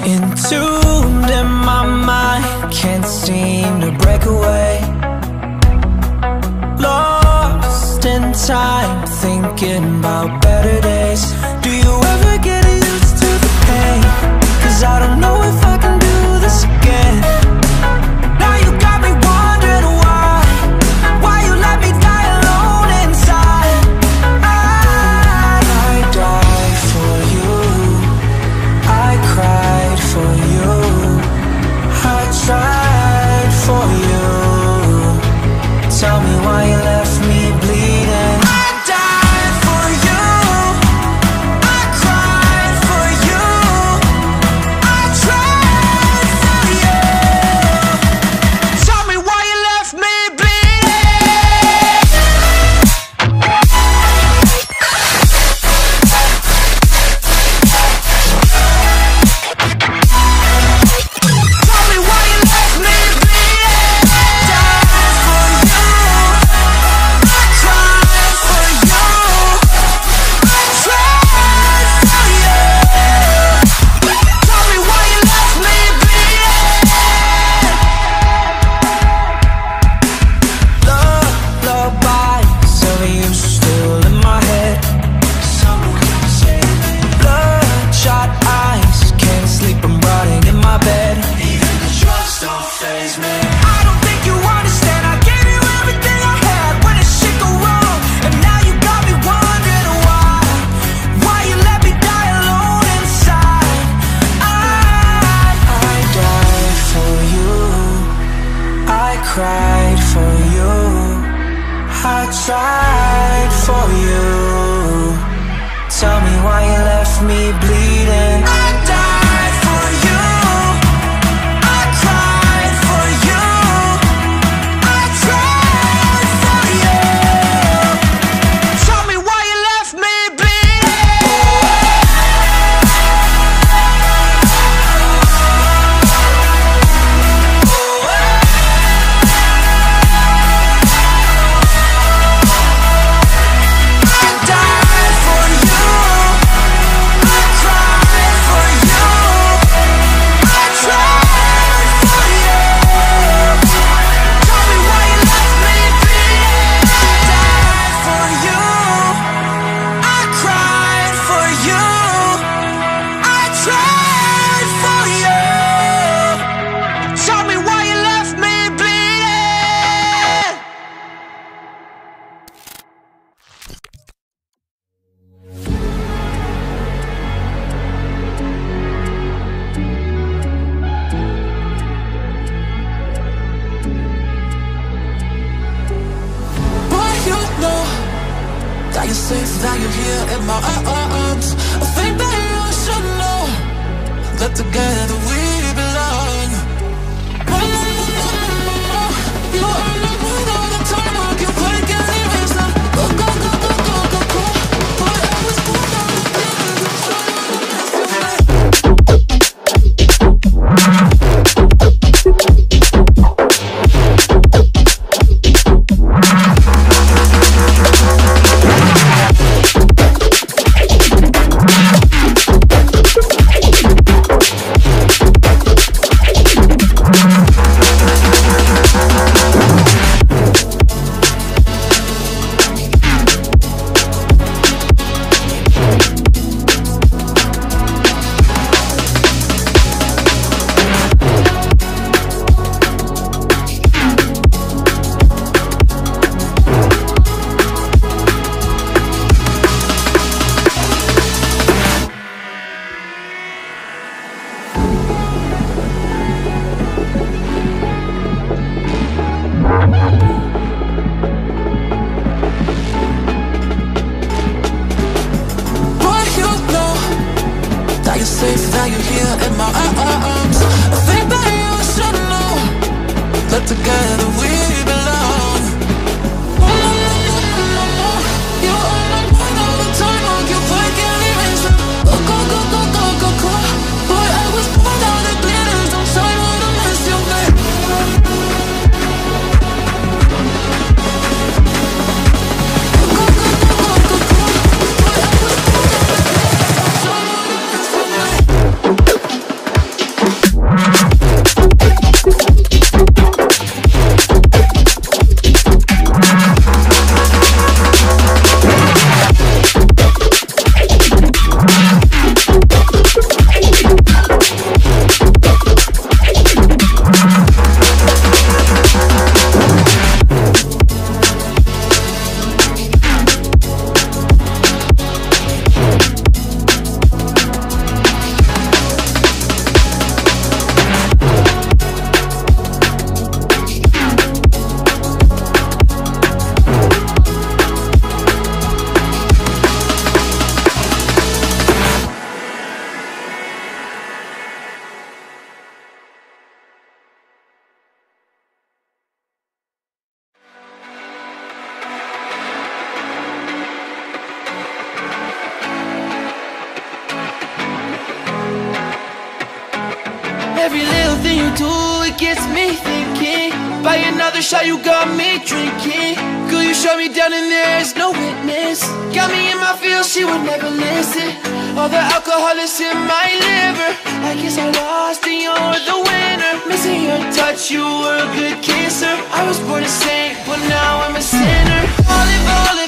Entombed in my mind, can't seem to break away. Lost in time, thinking about better days. Do you ever get used to the pain? 'Cause I don't know if I can do this again. Now you got me wondering why you let me die alone inside. I died for you, I cried for you, I tried for you. Tell me why you left me bleeding. I died for you, I cried for you, I tried for you. Tell me why you left me bleeding. Tell me why you left me bleeding. Died for you, I cried for you, I tried for you. Tell me why you left me bleeding. Lullabies of you still in my head. Bloodshot eyes, can't sleep, I'm rotting in my bed. Even the drugs don't faze me. I don't think you understand, I gave you everything I had. When did shit go wrong? And now you got me wondering why you let me die alone inside. I died for you, I cried for you, I tried for you. Tell me why you left me bleeding. I died for you, I cried for you, I tried for you. Tell me why you left me bleeding. I died for you, I cried for you, I tried for you. Tell me why you left me bleeding. I died for you, I cried for you, I tried for you. Tell me why you left me bleeding. Boy, you know that you're safe, that you're here in my arms. I think that you should know that together we belong. You are not mine all the time, I can break any reason. Go, go, go, go, go, go, go. Boy, I was born on the feelings, I'm trying to miss you, babe. Boy, you know that you're safe, that you're here in my arms. I think that you should know that together we belong. You are not mine all the time, I can break any reason. Go, go, go, go, go, go, go. Boy, I was born on the glitters, I'm trying to miss you, babe. Go, go, go, go, go, go, go. Every little thing you do, it gets me thinking. By another shot, you got me drinking. Girl, you shut me down and there's no witness. Got me in my feels, she would never listen. All the alcohol is in my liver. I guess I lost and you're the winner. Missing your touch, you were a good kisser. I was born a saint, but now I'm a sinner. Falling, falling.